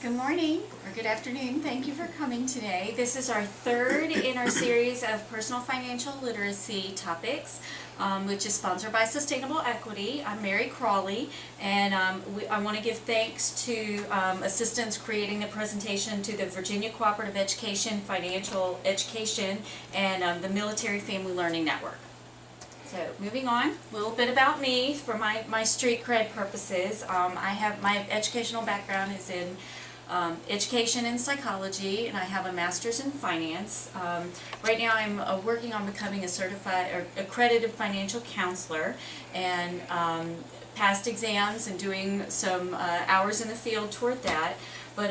Good morning or good afternoon. Thank you for coming today. This is our third in our series of personal financial literacy topics, which is sponsored by Sustainable Equity. I'm Mary Crawley, and I want to give thanks to assistants creating the presentation to the Virginia Cooperative Education, Financial Education, and the Military Family Learning Network. So moving on, a little bit about me for my street cred purposes. I have my educational background is in education and psychology, and I have a master's in finance. Right now I'm working on becoming a certified or accredited financial counselor, and passed exams and doing some hours in the field toward that. But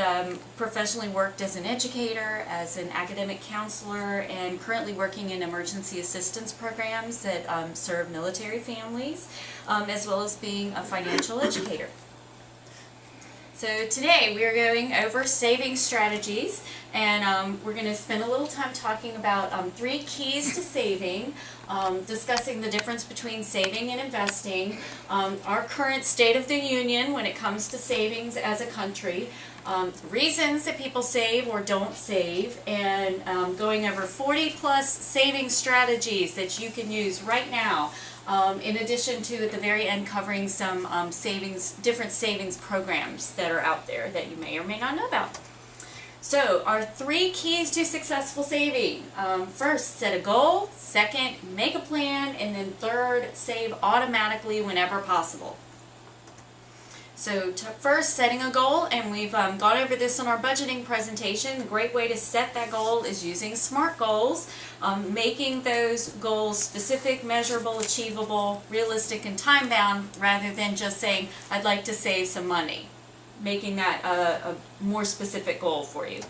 professionally worked as an educator, as an academic counselor, and currently working in emergency assistance programs that serve military families, as well as being a financial educator. So today we are going over saving strategies, and we're going to spend a little time talking about 3 keys to saving, discussing the difference between saving and investing, our current state of the union when it comes to savings as a country, reasons that people save or don't save, and going over 40 plus saving strategies that you can use right now. In addition to, at the very end, covering some different savings programs that are out there that you may or may not know about. So, our 3 keys to successful saving. First, set a goal. Second, make a plan. And then third, save automatically whenever possible. So first, setting a goal, and we've gone over this in our budgeting presentation. A great way to set that goal is using SMART goals, making those goals specific, measurable, achievable, realistic, and time-bound, rather than just saying, I'd like to save some money, making that a more specific goal for you.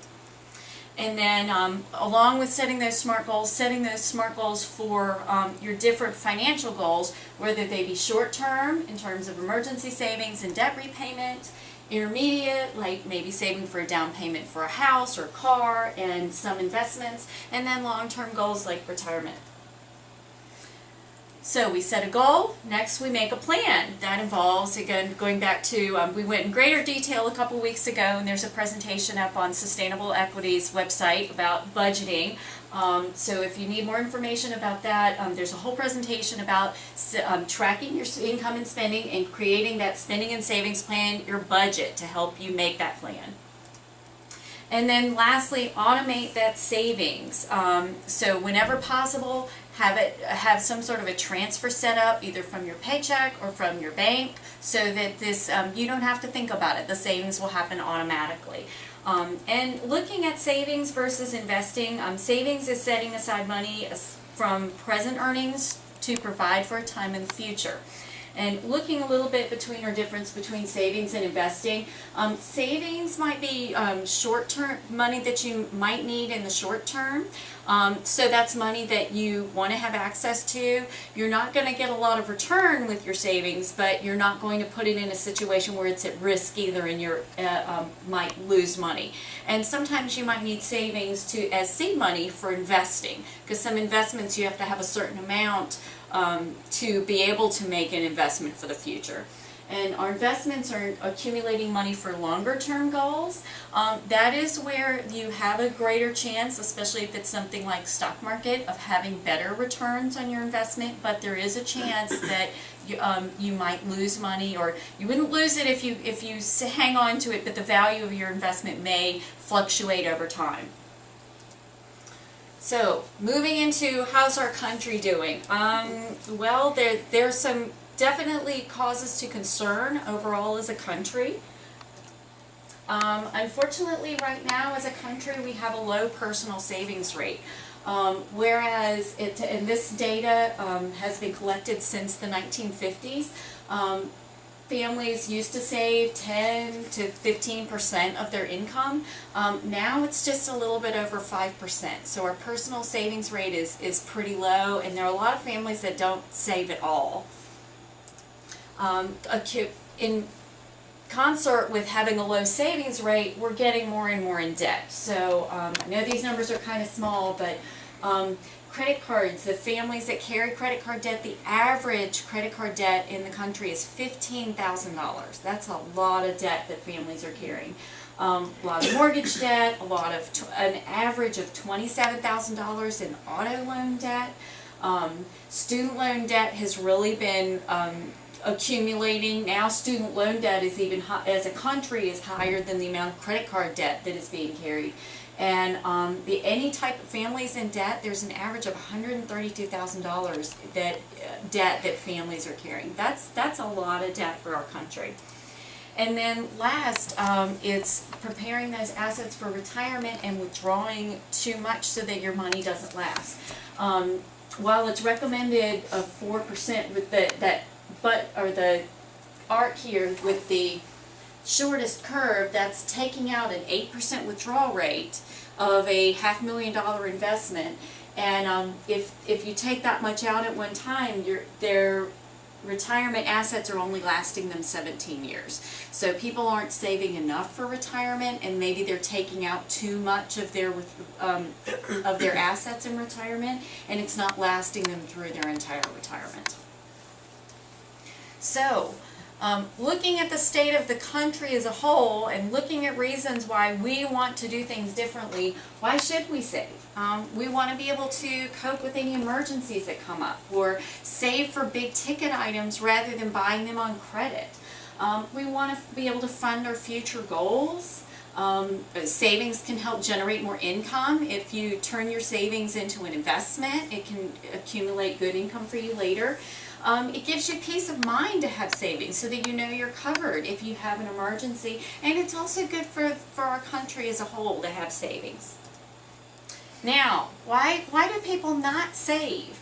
And then along with setting those SMART goals for your different financial goals, whether they be short-term in terms of emergency savings and debt repayment, intermediate, like maybe saving for a down payment for a house or a car and some investments, and then long-term goals like retirement. So we set a goal, next we make a plan. That involves, again, going back to, we went in greater detail a couple weeks ago, and there's a presentation up on Sustainable Equity's website about budgeting. So if you need more information about that, there's a whole presentation about tracking your income and spending and creating that spending and savings plan, your budget, to help you make that plan. And then lastly, automate that savings. So whenever possible, have some sort of a transfer set up, either from your paycheck or from your bank, so that this you don't have to think about it. The savings will happen automatically. And looking at savings versus investing, savings is setting aside money from present earnings to provide for a time in the future. And looking a little bit between our difference between savings and investing, savings might be short-term money that you might need in the short term. So that's money that you want to have access to. You're not going to get a lot of return with your savings, but you're not going to put it in a situation where it's at risk either, and you might lose money. And sometimes you might need savings as seed money for investing, because some investments you have to have a certain amount to be able to make an investment for the future. And our investments are accumulating money for longer term goals. That is where you have a greater chance, especially if it's something like stock market, of having better returns on your investment. But there is a chance that you might lose money, or you wouldn't lose it if you hang on to it, but the value of your investment may fluctuate over time. So, moving into how's our country doing? Well, there's some definitely causes to concern overall as a country. Unfortunately, right now as a country, we have a low personal savings rate. Whereas, and this data has been collected since the 1950s. Families used to save 10 to 15% of their income. Now it's just a little bit over 5%. So our personal savings rate is pretty low, and there are a lot of families that don't save at all. In concert with having a low savings rate, we're getting more and more in debt. So I know these numbers are kind of small, but credit cards, the families that carry credit card debt, the average credit card debt in the country is $15,000. That's a lot of debt that families are carrying. A lot of mortgage debt, an average of $27,000 in auto loan debt. Student loan debt has really been accumulating. Now student loan debt is even as a country is higher than the amount of credit card debt that is being carried. And any type of families in debt, there's an average of $132,000 debt that families are carrying. That's a lot of debt for our country. And then last, it's preparing those assets for retirement and withdrawing too much so that your money doesn't last. While it's recommended a 4% with the arc here with the shortest curve, that's taking out an 8% withdrawal rate of a $500,000 investment. And if you take that much out at one time, their retirement assets are only lasting them 17 years. So people aren't saving enough for retirement, and maybe they're taking out too much of their assets in retirement, and it's not lasting them through their entire retirement. So, looking at the state of the country as a whole and looking at reasons why we want to do things differently, why should we save? We want to be able to cope with any emergencies that come up, or save for big ticket items rather than buying them on credit. We want to be able to fund our future goals. Savings can help generate more income. If you turn your savings into an investment, it can accumulate good income for you later. It gives you peace of mind to have savings so that you know you're covered if you have an emergency, and it's also good for our country as a whole to have savings. Now, why do people not save?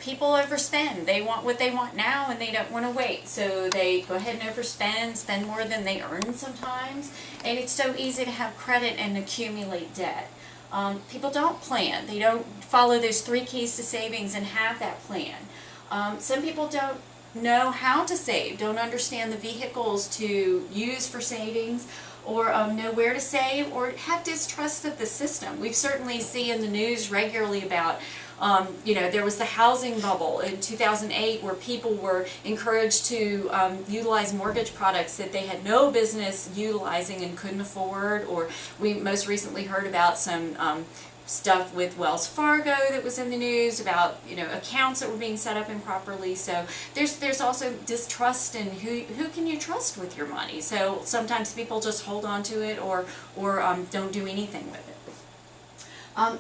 People overspend. They want what they want now and they don't want to wait. So they go ahead and overspend, spend more than they earn sometimes, and it's so easy to have credit and accumulate debt. People don't plan. They don't follow those 3 keys to savings and have that plan. Some people don't know how to save, don't understand the vehicles to use for savings, or know where to save, or have distrust of the system. We've certainly seen in the news regularly about, there was the housing bubble in 2008 where people were encouraged to utilize mortgage products that they had no business utilizing and couldn't afford. Or we most recently heard about some stuff with Wells Fargo that was in the news about accounts that were being set up improperly. So there's also distrust in who can you trust with your money. So sometimes people just hold on to it or don't do anything with it.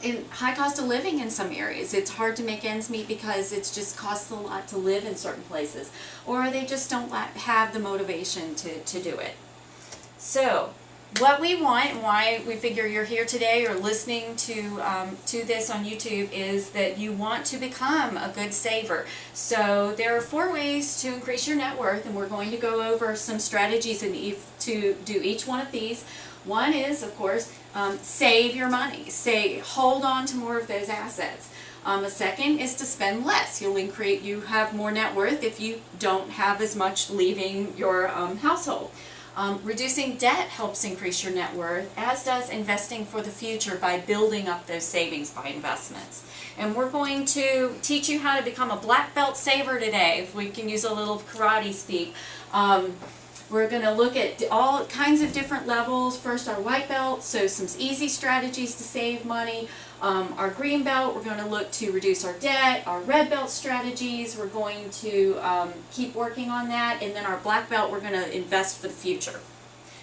In high cost of living in some areas, it's hard to make ends meet because it just costs a lot to live in certain places, or they just don't have the motivation to do it. So what we want, and why we figure you're here today or listening to this on YouTube, is that you want to become a good saver. So there are 4 ways to increase your net worth, and we're going to go over some strategies to do each one of these. One is, of course, save your money. Hold on to more of those assets. A second is to spend less. You have more net worth if you don't have as much leaving your household. Reducing debt helps increase your net worth, as does investing for the future by building up those savings by investments. And we're going to teach you how to become a black belt saver today, if we can use a little karate speak. We're going to look at all kinds of different levels. First, our white belt, so some easy strategies to save money. Our green belt, we're going to look to reduce our debt. Our red belt strategies, we're going to keep working on that. And then our black belt, we're going to invest for the future.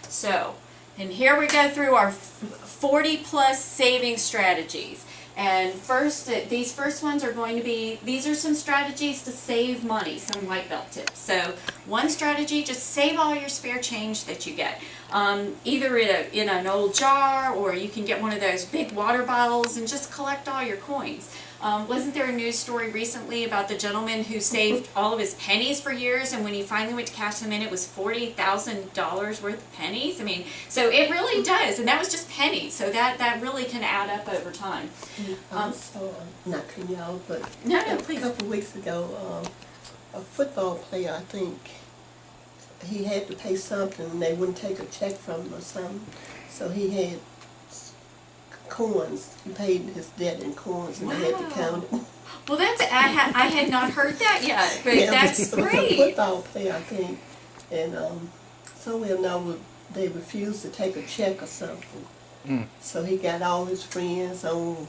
So, and here we go through our 40 plus saving strategies. And first, these first ones are going to be, these are some strategies to save money, some white belt tips. So one strategy, just save all your spare change that you get. Either in an old jar, or you can get one of those big water bottles and just collect all your coins. Wasn't there a news story recently about the gentleman who saved all of his pennies for years, and when he finally went to cash them in, it was $40,000 worth of pennies? I mean, so it really does, and that was just pennies, so that really can add up over time. So, not cutting you out, but No, please. A couple of weeks ago, a football player, I think, he had to pay something, and they wouldn't take a check from him or something, so he had coins. He paid his debt in coins, and they had to count it. Well, I had not heard that yet, but Yeah, that's it was great. a football player, I think, and so we'll know they refused to take a check or something. Mm. So he got all his friends on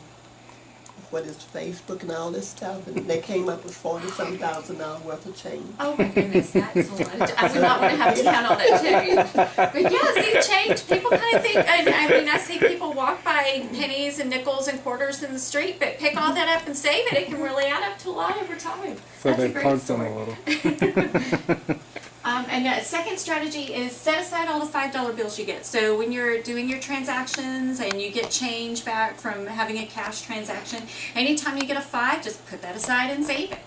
what is Facebook and all this stuff, and they came up with $40-some thousand worth of change. Oh my goodness, that's a lot. I would not want to have to count on that change. But yeah, see, change, people kind of think, and I mean, I see people walk by pennies and nickels and quarters in the street, but pick all that up and save it, it can really add up to a lot over time. So That's they a great punked them story. a little. And the second strategy is set aside all the $5 bills you get. So when you're doing your transactions and you get change back from having a cash transaction, anytime you get a $5, just put that aside and save it.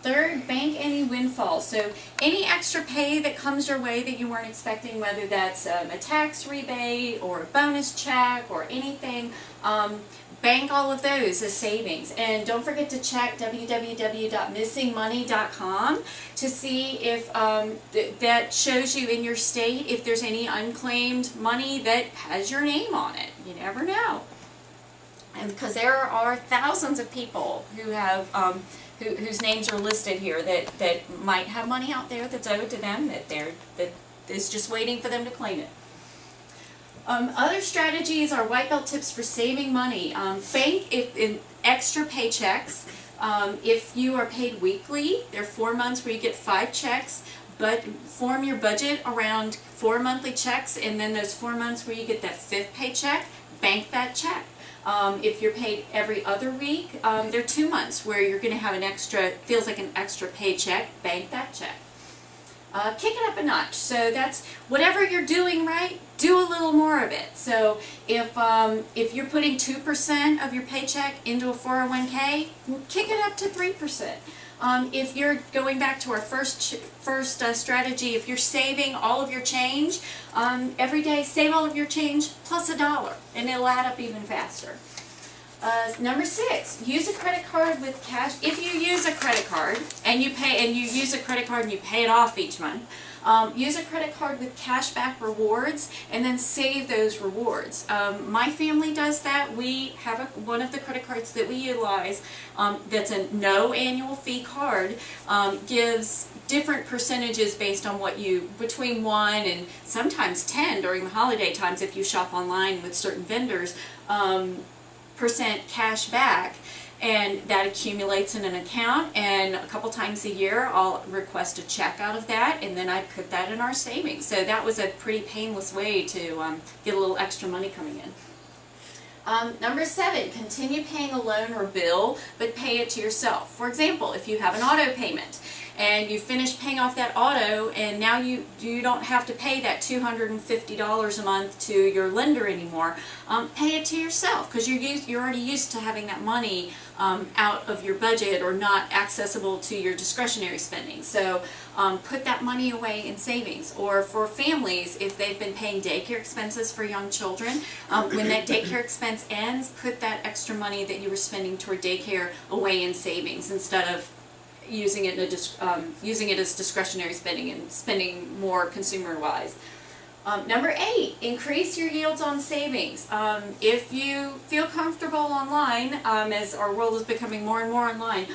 Third, bank any windfalls. So any extra pay that comes your way that you weren't expecting, whether that's a tax rebate or a bonus check or anything, bank all of those as savings. And don't forget to check www.missingmoney.com to see if that shows you in your state if there's any unclaimed money that has your name on it. You never know. And because there are thousands of people who have whose names are listed here that might have money out there that's owed to them that is just waiting for them to claim it. Other strategies are white belt tips for saving money. Bank in extra paychecks. If you are paid weekly, there are 4 months where you get 5 checks, but form your budget around 4 monthly checks, and then those 4 months where you get that 5th paycheck, bank that check. If you're paid every other week, there are 2 months where you're going to have an extra, feels like an extra paycheck, bank that check. Kick it up a notch. So that's whatever you're doing right, do a little more of it. So if you're putting 2% of your paycheck into a 401k, kick it up to 3%. If you're going back to our first strategy, if you're saving all of your change, every day save all of your change plus $1, and it'll add up even faster. Number 6, use a credit card with cash. If you use a credit card and you use a credit card and you pay it off each month, use a credit card with cash back rewards and then save those rewards. My family does that. We have one of the credit cards that we utilize that's a no annual fee card, gives different percentages based on what between 1 and sometimes 10 during the holiday times if you shop online with certain vendors, percent cash back, and that accumulates in an account, and a couple times a year I'll request a check out of that, and then I put that in our savings. So that was a pretty painless way to get a little extra money coming in. Number 7, continue paying a loan or bill, but pay it to yourself. For example, if you have an auto payment and you finish paying off that auto, and now you don't have to pay that $250 a month to your lender anymore, pay it to yourself, because you're already used to having that money out of your budget or not accessible to your discretionary spending. So put that money away in savings. Or for families, if they've been paying daycare expenses for young children, when that daycare expense ends, put that extra money that you were spending toward daycare away in savings instead of using it as discretionary spending and spending more consumer-wise. Number 8, increase your yields on savings. If you feel comfortable online, as our world is becoming more and more online,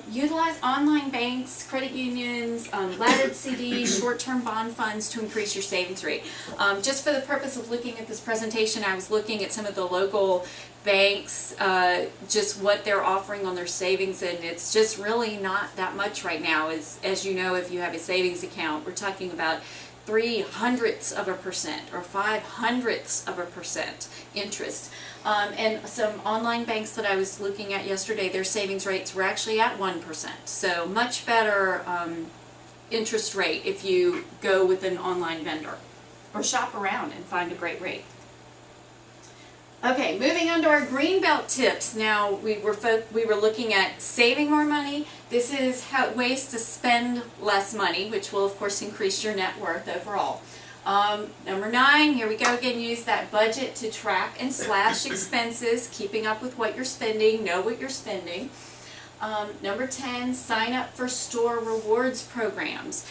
utilize online banks, credit unions, laddered CDs, short-term bond funds to increase your savings rate. Just for the purpose of looking at this presentation, I was looking at some of the local banks, just what they're offering on their savings, and it's just really not that much right now. As you know, if you have a savings account, we're talking about 0.03% or 0.05% interest. And some online banks that I was looking at yesterday, their savings rates were actually at 1%. So much better interest rate if you go with an online vendor or shop around and find a great rate. Okay, moving on to our greenbelt tips. Now we were looking at saving more money. This is ways to spend less money, which will of course increase your net worth overall. Number 9, here we go again. Use that budget to track and slash expenses, keeping up with what you're spending. Know what you're spending. Number 10, sign up for store rewards programs.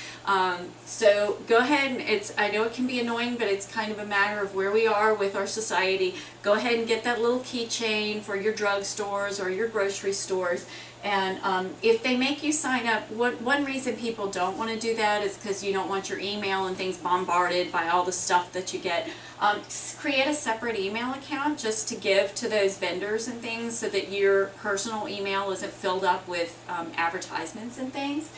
So go ahead and I know it can be annoying, but it's kind of a matter of where we are with our society. Go ahead and get that little keychain for your drugstores or your grocery stores And if they make you sign up, one reason people don't want to do that is because you don't want your email and things bombarded by all the stuff that you get. Create a separate email account just to give to those vendors and things so that your personal email isn't filled up with advertisements and things.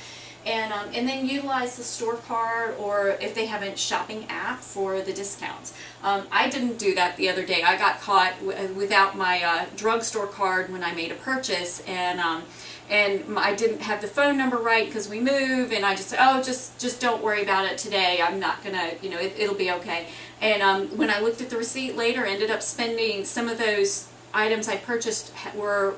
And then utilize the store card, or if they have a shopping app, for the discounts. I didn't do that the other day. I got caught without my drugstore card when I made a purchase, and I didn't have the phone number right because we move, and I just said, oh, just don't worry about it today. I'm not gonna, it'll be okay. And when I looked at the receipt later, I ended up spending some of those items I purchased you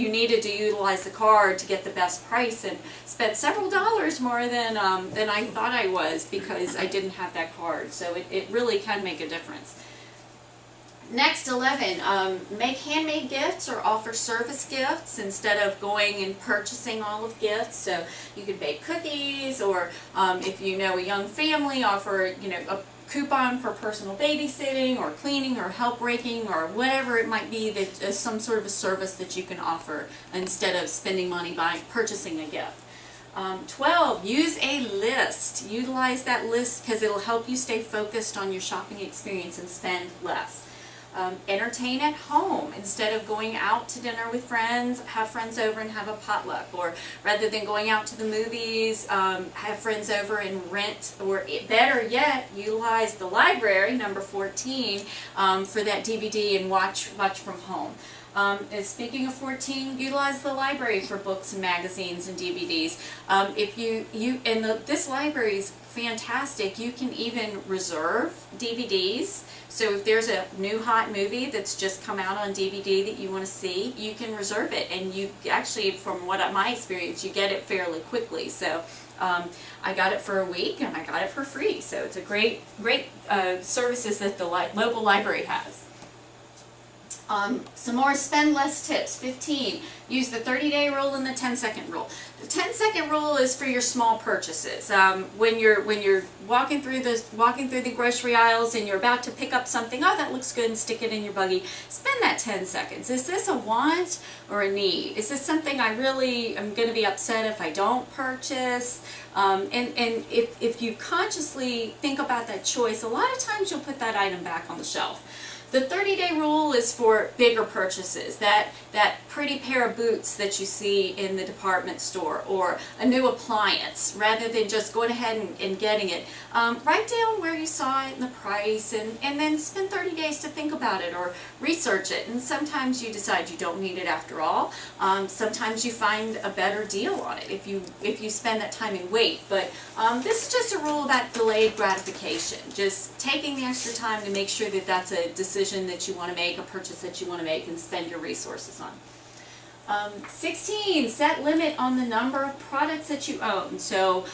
needed to utilize the card to get the best price, and spent several dollars more than I thought I was because I didn't have that card. So it really can make a difference. Next, 11, make handmade gifts or offer service gifts instead of going and purchasing all of gifts. So you could bake cookies, or if you know a young family, offer a coupon for personal babysitting or cleaning or help raking or whatever it might be, that is some sort of a service that you can offer instead of spending money purchasing a gift. 12, use a list. Utilize that list because it'll help you stay focused on your shopping experience and spend less. Entertain at home instead of going out to dinner with friends. Have friends over and have a potluck, or rather than going out to the movies, have friends over and rent, or better yet, utilize the library, number 14, for that DVD and watch from home. And speaking of 14, utilize the library for books and magazines and DVDs. This library is fantastic. You can even reserve DVDs. So if there's a new hot movie that's just come out on DVD that you want to see, you can reserve it, and you actually, from my experience, you get it fairly quickly. So I got it for a week, and I got it for free. So it's a great services that the local library has. Some more spend less tips. 15, use the 30-day rule and the 10-second rule. The 10-second rule is for your small purchases. When you're walking through the grocery aisles and you're about to pick up something, oh, that looks good, and stick it in your buggy. Spend that 10 seconds. Is this a want or a need? Is this something I really am going to be upset if I don't purchase? And if you consciously think about that choice, a lot of times you'll put that item back on the shelf. The 30-day rule is for bigger purchases, that pretty pair of boots that you see in the department store, or a new appliance, rather than just going ahead and getting it. Write down where you saw it and the price, and then spend 30 days to think about it or research it. And sometimes you decide you don't need it after all. Sometimes you find a better deal on it if you spend that time and wait. But this is just a rule about delayed gratification, just taking the extra time to make sure that that's a decision that you want to make, a purchase that you want to make, and spend your resources on. 16, set limit on the number of products that you own. So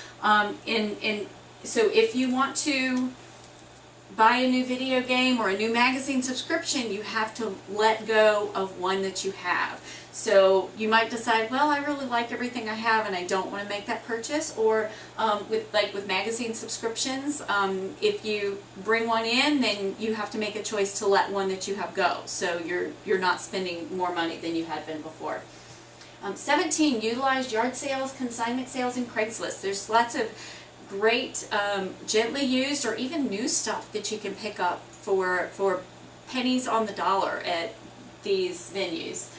so if you want to buy a new video game or a new magazine subscription, you have to let go of one that you have. So you might decide, well, I really like everything I have and I don't want to make that purchase. Or with magazine subscriptions, if you bring one in, then you have to make a choice to let one that you have go. So you're not spending more money than you had been before. 17, utilize yard sales, consignment sales, and Craigslist. There's lots of great gently used or even new stuff that you can pick up for pennies on the dollar at these venues.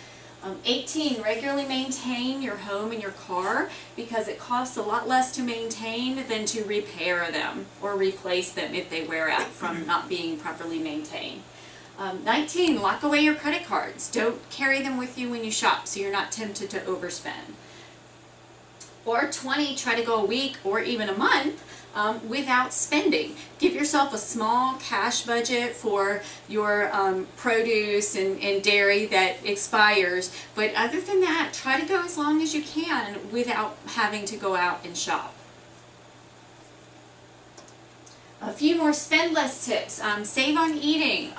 18, regularly maintain your home and your car, because it costs a lot less to maintain than to repair them or replace them if they wear out from not being properly maintained. 19, lock away your credit cards. Don't carry them with you when you shop so you're not tempted to overspend. Or 20, try to go a week or even a month without spending. Give yourself a small cash budget for your produce and dairy that expires, but other than that, try to go as long as you can without having to go out and shop. A few more spend less tips. Save on eating.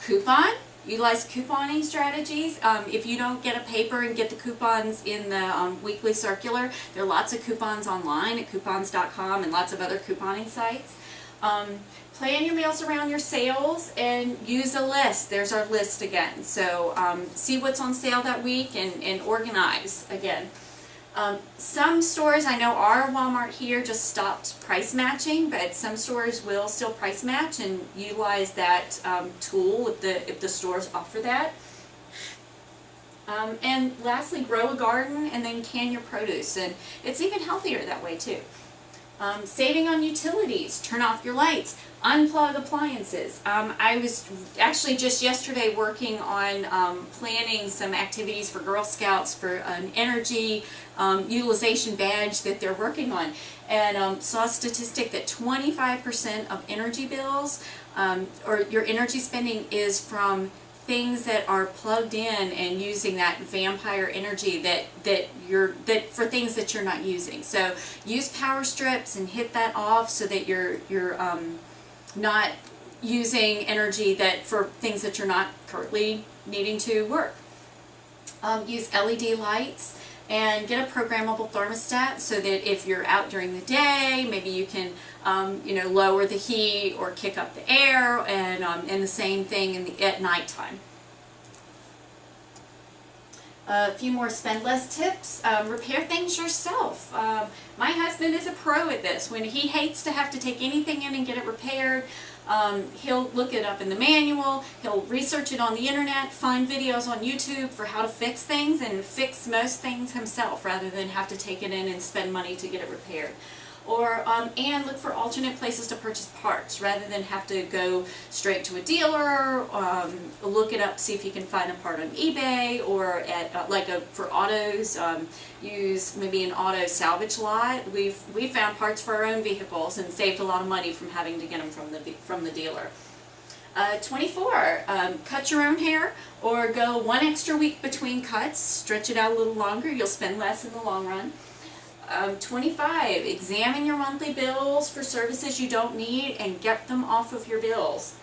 Coupon. Utilize couponing strategies. If you don't get a paper and get the coupons in the weekly circular, there are lots of coupons online at coupons.com and lots of other couponing sites. Plan your meals around your sales and use a list. There's our list again. So see what's on sale that week and organize again. Some stores, I know our Walmart here just stopped price matching, but some stores will still price match and utilize that tool if the stores offer that. And lastly, grow a garden and then can your produce, and it's even healthier that way too. Saving on utilities, turn off your lights, unplug appliances. I was actually just yesterday working on planning some activities for Girl Scouts for an energy utilization badge that they're working on, and saw a statistic that 25% of energy bills or your energy spending is from things that are plugged in and using that vampire energy that for things that you're not using. So use power strips and hit that off so that you're not using energy that for things that you're not currently needing to work. Use LED lights and get a programmable thermostat so that if you're out during the day, maybe you can lower the heat or kick up the air, and the same thing at nighttime. A few more spend less tips. Repair things yourself. My husband is a pro at this. When he hates to have to take anything in and get it repaired, he'll look it up in the manual, he'll research it on the internet, find videos on YouTube for how to fix things, and fix most things himself rather than have to take it in and spend money to get it repaired. Or and look for alternate places to purchase parts rather than have to go straight to a dealer. Look it up, see if you can find a part on eBay, or at for autos, use maybe an auto salvage lot. We found parts for our own vehicles and saved a lot of money from having to get them from the dealer. 24, cut your own hair or go one extra week between cuts. Stretch it out a little longer. You'll spend less in the long run. 25, examine your monthly bills for services you don't need and get them off of your bills.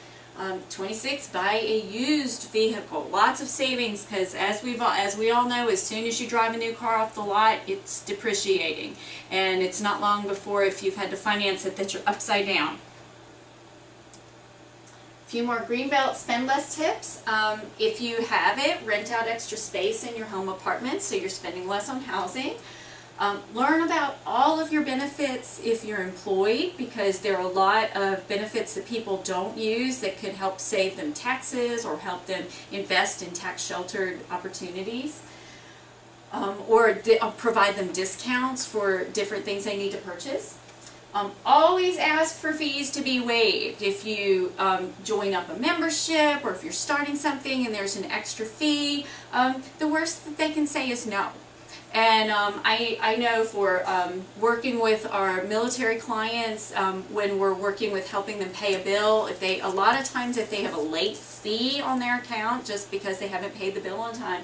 26, buy a used vehicle. Lots of savings, because as we all know, as soon as you drive a new car off the lot, it's depreciating. And it's not long before, if you've had to finance it, that you're upside down. A few more Greenbelt spend less tips. If you have it, rent out extra space in your home apartment so you're spending less on housing. Learn about all of your benefits if you're employed, because there are a lot of benefits that people don't use that could help save them taxes or help them invest in tax-sheltered opportunities, or provide them discounts for different things they need to purchase. Always ask for fees to be waived. If you join up a membership or if you're starting something and there's an extra fee, the worst that they can say is no. And I know for working with our military clients, when we're working with helping them pay a bill, a lot of times if they have a late fee on their account just because they haven't paid the bill on time,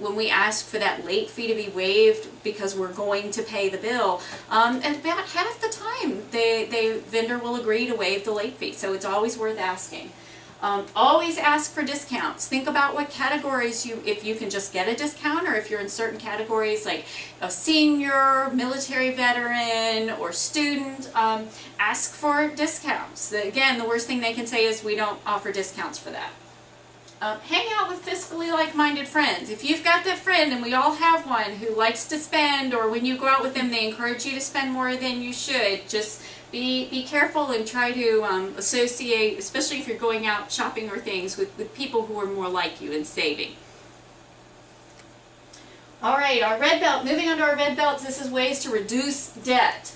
when we ask for that late fee to be waived because we're going to pay the bill, about half the time the vendor will agree to waive the late fee. So it's always worth asking. Always ask for discounts. Think about what categories if you can just get a discount, or if you're in certain categories like a senior, military veteran, or student, ask for discounts. Again, the worst thing they can say is we don't offer discounts for that. Hang out with fiscally like-minded friends. If you've got that friend, and we all have one, who likes to spend, or when you go out with them they encourage you to spend more than you should, just be careful and try to associate, especially if you're going out shopping or things, with people who are more like you in saving. Alright, our red belt. Moving on to our red belts, this is ways to reduce debt.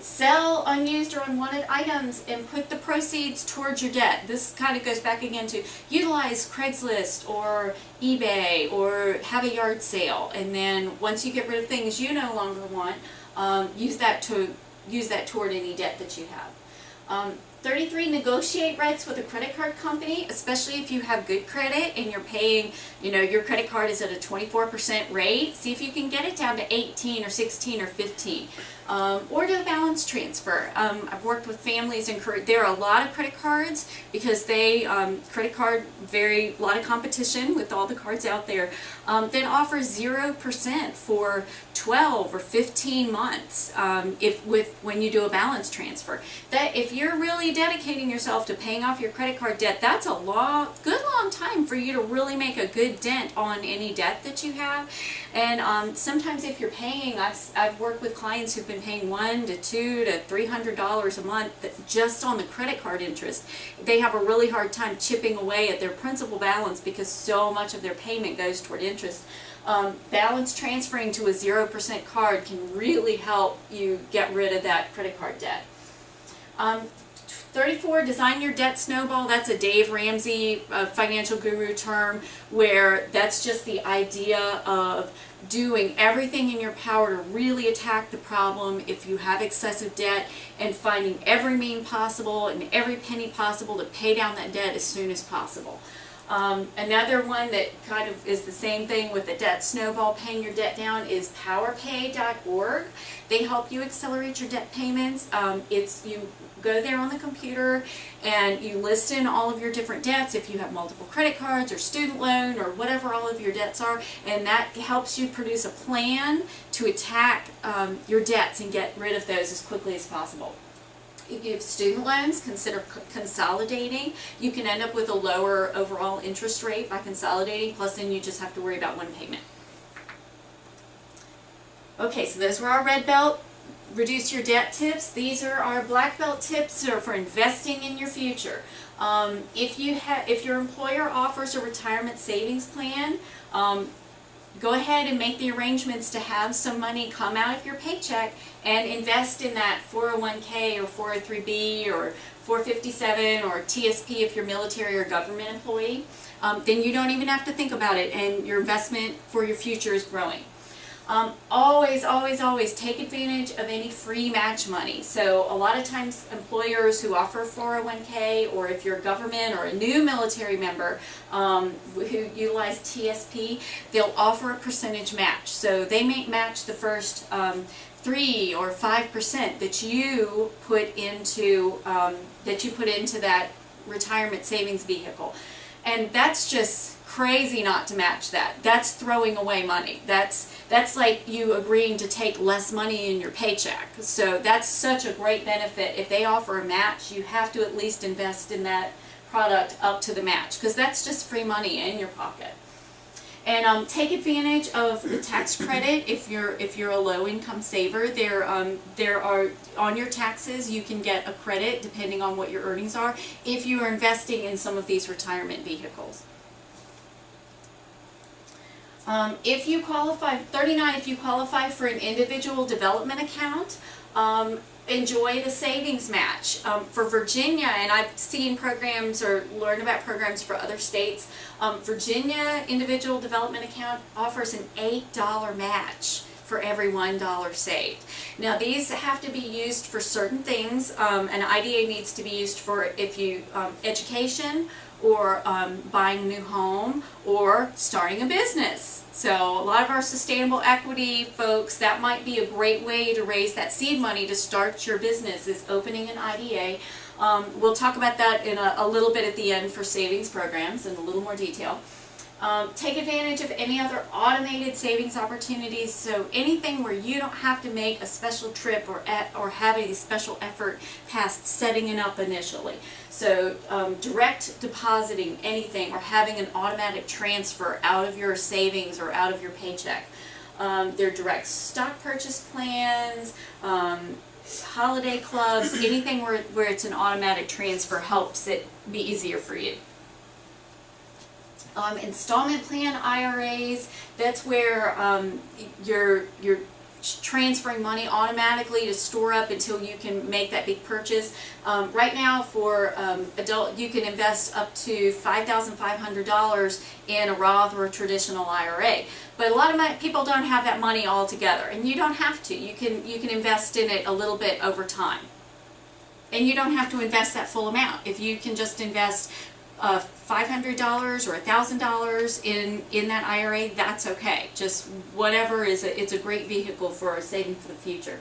Sell unused or unwanted items and put the proceeds towards your debt. This kind of goes back again to utilize Craigslist or eBay or have a yard sale, and then once you get rid of things you no longer want, use that toward any debt that you have. 33, negotiate rates with a credit card company, especially if you have good credit and you're paying, your credit card is at a 24% rate. See if you can get it down to 18 or 16 or 15. Or do a balance transfer. I've worked with families and there are a lot of credit cards because they, a lot of competition with all the cards out there, that offer 0% for 12 or 15 months when you do a balance transfer. That if you're really dedicating yourself to paying off your credit card debt, that's a good long time for you to really make a good dent on any debt that you have. And sometimes if you're paying, I've worked with clients who've been paying $100 to $200 to $300 a month just on the credit card interest. They have a really hard time chipping away at their principal balance because so much of their payment goes toward interest. Balance transferring to a 0% card can really help you get rid of that credit card debt. 34, design your debt snowball. That's a Dave Ramsey financial guru term where that's just the idea of doing everything in your power to really attack the problem if you have excessive debt and finding every means possible and every penny possible to pay down that debt as soon as possible. Another one that kind of is the same thing with the debt snowball, paying your debt down, is powerpay.org. They help you accelerate your debt payments. You go there on the computer and you list in all of your different debts if you have multiple credit cards or student loan or whatever all of your debts are, and that helps you produce a plan to attack your debts and get rid of those as quickly as possible. If you have student loans, consider consolidating. You can end up with a lower overall interest rate by consolidating, plus then you just have to worry about one payment. Okay, so those were our red belt reduce your debt tips. These are our black belt tips that are for investing in your future. If your employer offers a retirement savings plan, go ahead and make the arrangements to have some money come out of your paycheck and invest in that 401k or 403b or 457 or TSP if you're military or government employee. Then you don't even have to think about it and your investment for your future is growing. Always, always, always take advantage of any free match money. So a lot of times employers who offer 401k, or if you're a government or a new military member who utilize TSP, they'll offer a percentage match. So they may match the first 3 or 5% that you put into that retirement savings vehicle. And that's just crazy not to match that. That's throwing away money. That's like you agreeing to take less money in your paycheck. So that's such a great benefit. If they offer a match, you have to at least invest in that product up to the match, because that's just free money in your pocket. And take advantage of the tax credit if you're a low income saver. There are on your taxes you can get a credit depending on what your earnings are if you are investing in some of these retirement vehicles. If you qualify, 39, if you qualify for an individual development account, enjoy the savings match. For Virginia, and I've seen programs or learned about programs for other states, Virginia individual development account offers an $8 match for every $1 saved. Now these have to be used for certain things. An IDA needs to be used for education, or buying a new home, or starting a business. So a lot of our sustainable equity folks, that might be a great way to raise that seed money to start your business, is opening an IDA. We'll talk about that in a little bit at the end for savings programs in a little more detail. Take advantage of any other automated savings opportunities, so anything where you don't have to make a special trip or have a special effort past setting it up initially. So direct depositing anything or having an automatic transfer out of your savings or out of your paycheck. There are direct stock purchase plans, holiday clubs, anything where it's an automatic transfer helps it be easier for you. Installment plan IRAs, that's where you're transferring money automatically to store up until you can make that big purchase. Right now for adult, you can invest up to $5,500 in a Roth or a traditional IRA. But a lot of people don't have that money all together, and you don't have to. You can invest in it a little bit over time. and you don't have to invest that full amount. If you can just invest $500 or $1,000 in that IRA, that's okay. Just whatever it's a great vehicle for saving for the future.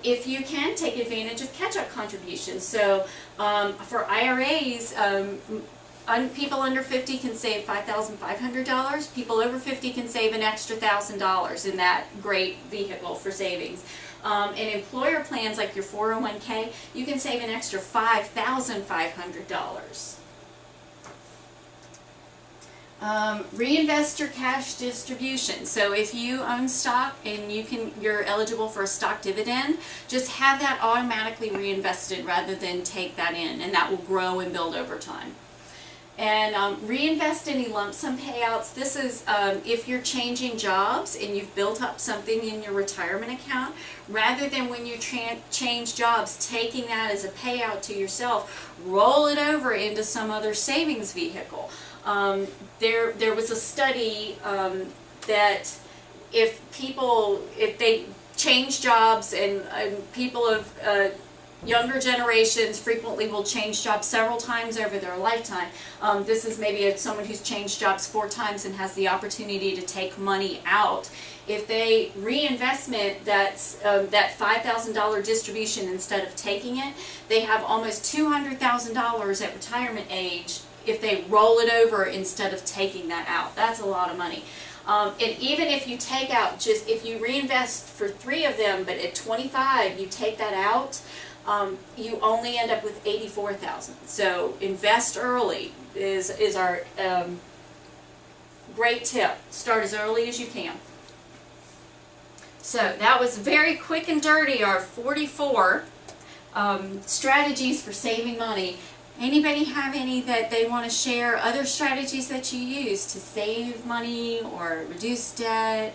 If you can take advantage of catch-up contributions, so for IRAs, people under 50 can save $5,500. People over 50 can save an extra $1,000 in that great vehicle for savings. In employer plans like your 401k, you can save an extra $5,500. Reinvest your cash distribution. So if you own stock and you're eligible for a stock dividend, just have that automatically reinvested rather than take that in, and that will grow and build over time. And reinvest any lump sum payouts. This is if you're changing jobs and you've built up something in your retirement account, rather than when you change jobs, taking that as a payout to yourself, roll it over into some other savings vehicle. There was a study that if they change jobs, and people of younger generations frequently will change jobs several times over their lifetime. This is maybe someone who's changed jobs 4 times and has the opportunity to take money out. If they reinvestment that $5,000 distribution instead of taking it, they have almost $200,000 at retirement age if they roll it over instead of taking that out. That's a lot of money. And even if you take out, if you reinvest for 3 of them, but at 25 you take that out, you only end up with $84,000. So invest early is our great tip. Start as early as you can. So that was very quick and dirty, our 44 strategies for saving money. Anybody have any that they want to share, other strategies that you use to save money or reduce debt?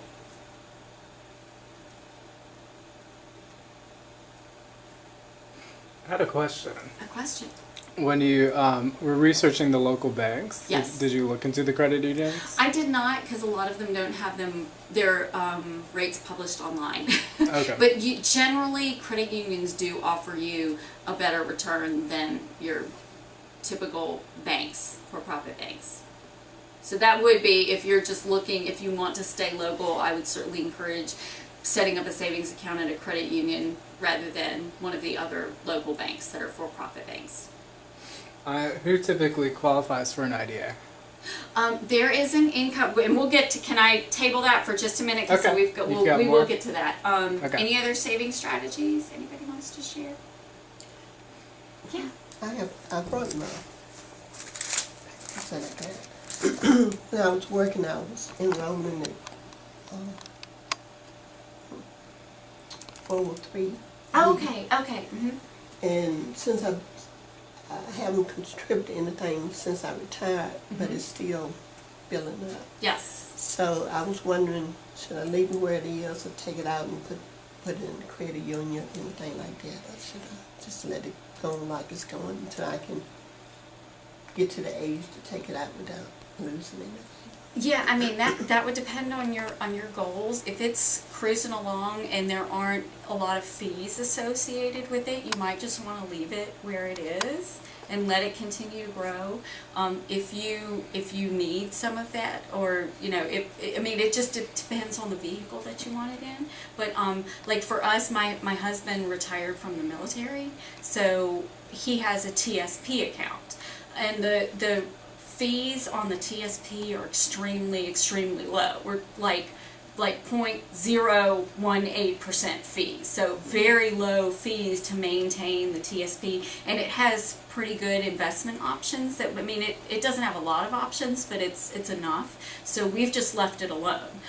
I had a question. A question. When you were researching the local banks, Yes. did you look into the credit unions? I did not, because a lot of them don't have their rates published online. Okay. But generally, credit unions do offer you a better return than your typical banks, for-profit banks. So that would be, if you're just looking, if you want to stay local, I would certainly encourage setting up a savings account at a credit union rather than one of the other local banks that are for-profit banks. Who typically qualifies for an IDA? There is an income, and we'll get to, can I table that for just a minute? Because Okay. we will get to that. Okay. Any other saving strategies anybody wants to share? Yeah. I brought my, when I was working, I was enrolled in the 403. Oh, okay, okay. Mm-hmm. And since I haven't contributed anything since I retired, but it's still building up. Yes. So I was wondering, should I leave it where it is or take it out and put it in the credit union or anything like that? Or should I just let it go like it's going until I can get to the age to take it out without losing anything? Yeah, I mean that would depend on your goals. If it's cruising along and there aren't a lot of fees associated with it, you might just want to leave it where it is and let it continue to grow. If you need some of that, or it just depends on the vehicle that you want it in. But like for us, my husband retired from the military, so he has a TSP account, and the fees on the TSP are extremely low. We're like 0.018% fees, so very low fees to maintain the TSP, and it has pretty good investment options. That, I mean, it doesn't have a lot of options, but it's enough. So we've just left it alone.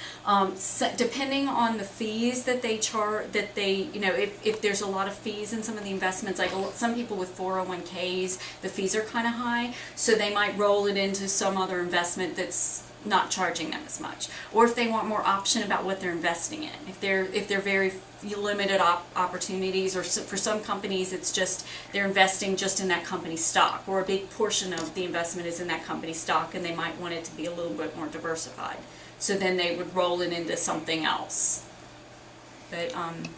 So depending on the fees that they charge, if there's a lot of fees in some of the investments, like some people with 401ks, the fees are kind of high, so they might roll it into some other investment that's not charging them as much, or if they want more option about what they're investing in. If they're very limited opportunities, or for some companies it's just they're investing just in that company's stock, or a big portion of the investment is in that company's stock, and they might want it to be a little bit more diversified. So then they would roll it into something else. But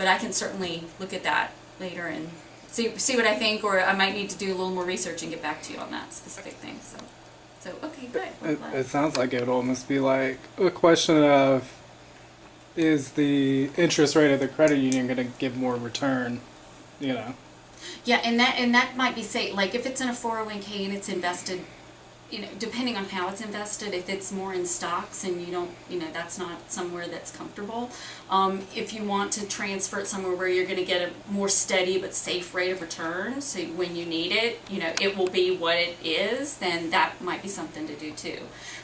I can certainly look at that later and see what I think, or I might need to do a little more research and get back to you on that specific thing. So okay, good. I'm glad. It sounds like it would almost be like a question of, is the interest rate of the credit union going to give more return, you know? Yeah, and that might be say like if it's in a 401k and it's invested, you know, depending on how it's invested, if it's more in stocks and you don't, you know, that's not somewhere that's comfortable. If you want to transfer it somewhere where you're going to get a more steady but safe rate of return, so when you need it, you know, it will be what it is, then that might be something to do too.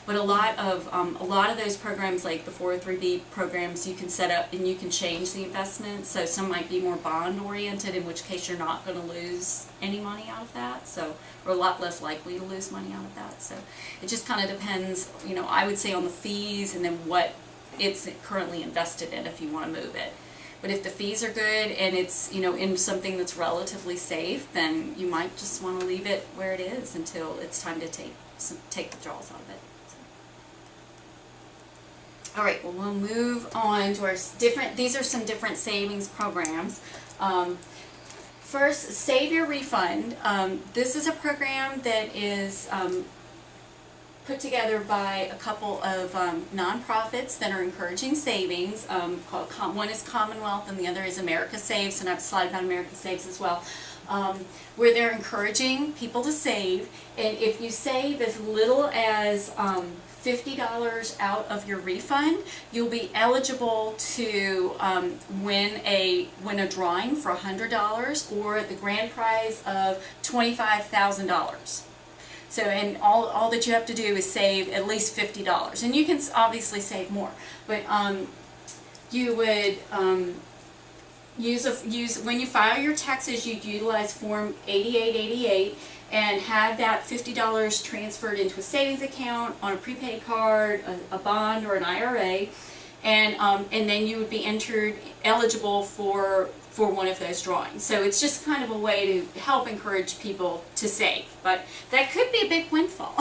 But a lot of those programs, like the 403b programs, you can set up and you can change the investments. So some might be more bond oriented, in which case you're not going to lose any money out of that. So, or a lot less likely to lose money out of that. So it just kind of depends, you know, I would say on the fees and then what it's currently invested in if you want to move it. But if the fees are good and it's, you know, in something that's relatively safe, then you might just want to leave it where it is until it's time to take withdrawals out of it. All right, well, we'll move on to our these are some different savings programs. First, Save Your Refund. This is a program that is put together by a couple of nonprofits that are encouraging savings. One is Commonwealth and the other is America Saves, and I have a slide about America Saves as well, where they're encouraging people to save. And if you save as little as $50 out of your refund, you'll be eligible to win a drawing for $100 or the grand prize of $25,000. So, and all that you have to do is save at least $50, and you can obviously save more. But you would use when you file your taxes, you'd utilize Form 8888 and have that $50 transferred into a savings account, on a prepaid card, a bond, or an IRA, and then you would be eligible for one of those drawings. So it's just kind of a way to help encourage people to save. But that could be a big windfall.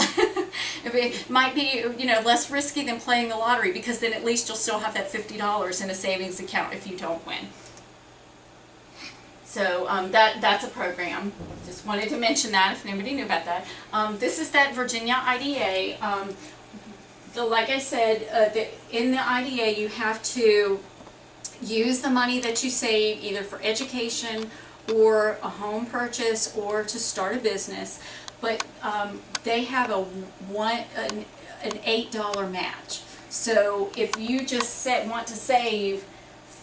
It might be, you know, less risky than playing the lottery, because then at least you'll still have that $50 in a savings account if you don't win. So that's a program. Just wanted to mention that if nobody knew about that. This is that Virginia IDA. Like I said, in the IDA you have to use the money that you save either for education or a home purchase or to start a business. But they have an $8 match. So if you just want to save,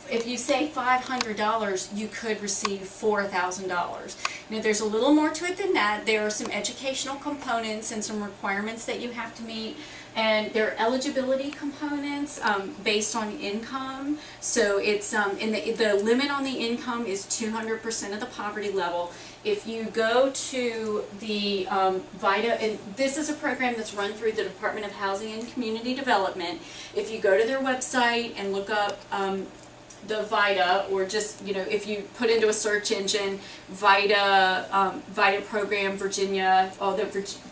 if you save $500, you could receive $4,000. Now, there's a little more to it than that. There are some educational components and some requirements that you have to meet, and there are eligibility components based on income. So it's the limit on the income is 200% of the poverty level. If you go to the VITA, and this is a program that's run through the Department of Housing and Community Development. If you go to their website and look up the VITA, or just, you know, if you put into a search engine VITA, VITA program Virginia,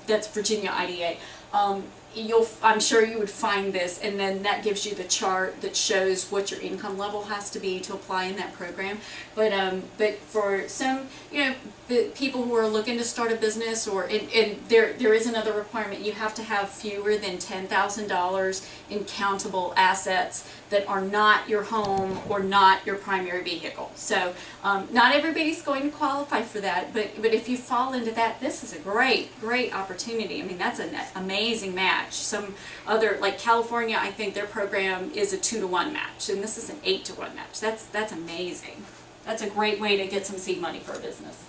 that's Virginia IDA, I'm sure you would find this, and then that gives you the chart that shows what your income level has to be to apply in that program. But for some, you know, people who are looking to start a business, and there is another requirement. You have to have fewer than $10,000 in countable assets that are not your home or not your primary vehicle. So not everybody's going to qualify for that, but if you fall into that, this is a great opportunity. I mean, that's an amazing match. Some other, like California, I think their program is a 2-to-1 match, and this is an 8-to-1 match. That's amazing. That's a great way to get some seed money for a business.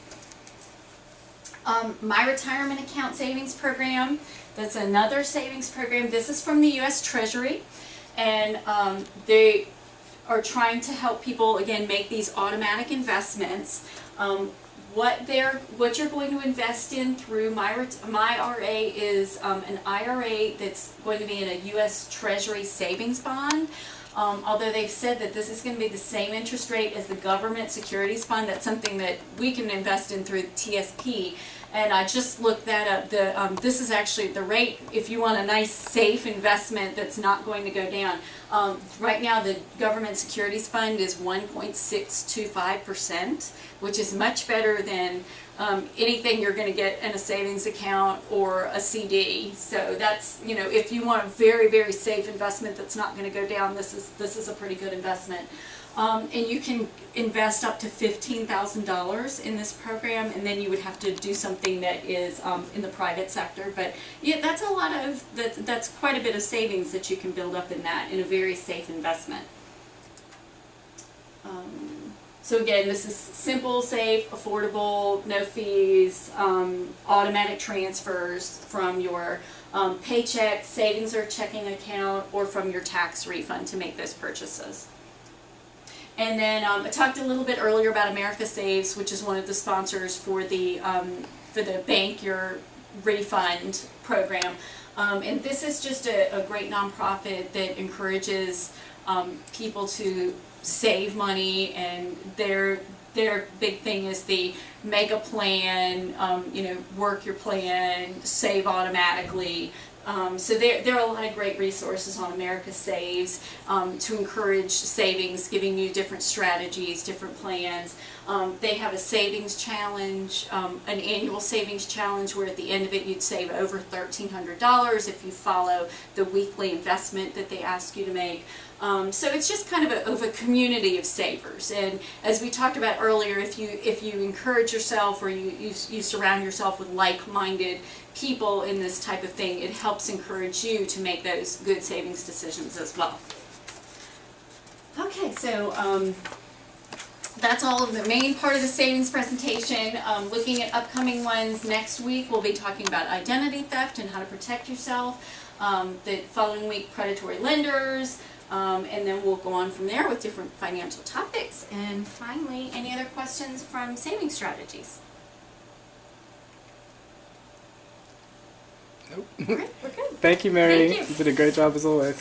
My retirement account savings program, that's another savings program. This is from the U.S. Treasury, and they are trying to help people, again, make these automatic investments. What you're going to invest in through my RA is an IRA that's going to be in a U.S. Treasury savings bond. Although they've said that this is going to be the same interest rate as the government securities fund, that's something that we can invest in through TSP. And I just looked that up. This is actually the rate if you want a nice safe investment that's not going to go down. Right now the government securities fund is 1.625%, which is much better than anything you're going to get in a savings account or a CD. So that's, you know, if you want a very, very safe investment that's not going to go down, this is a pretty good investment. And you can invest up to $15,000 in this program, and then you would have to do something that is in the private sector. But yeah, that's a lot of that's quite a bit of savings that you can build up in that in a very safe investment. So again, this is simple, safe, affordable, no fees, automatic transfers from your paycheck, savings or checking account, or from your tax refund to make those purchases. And then I talked a little bit earlier about America Saves, which is one of the sponsors for the Bank Your Refund program. And this is just a great nonprofit that encourages people to save money, and their big thing is the make a plan, you know, work your plan, save automatically. So there are a lot of great resources on America Saves to encourage savings, giving you different strategies, different plans. They have a savings challenge, an annual savings challenge, where at the end of it you'd save over $1,300 if you follow the weekly investment that they ask you to make. So it's just kind of a community of savers. And as we talked about earlier, if you encourage yourself, or you surround yourself with like-minded people in this type of thing, it helps encourage you to make those good savings decisions as well. Okay, so that's all of the main part of the savings presentation. Looking at upcoming ones, next week we'll be talking about identity theft and how to protect yourself. The following week, predatory lenders. And then we'll go on from there with different financial topics. And finally, any other questions from saving strategies? Nope. All right, we're good. Thank you, Mary. Thank you. You did a great job as always.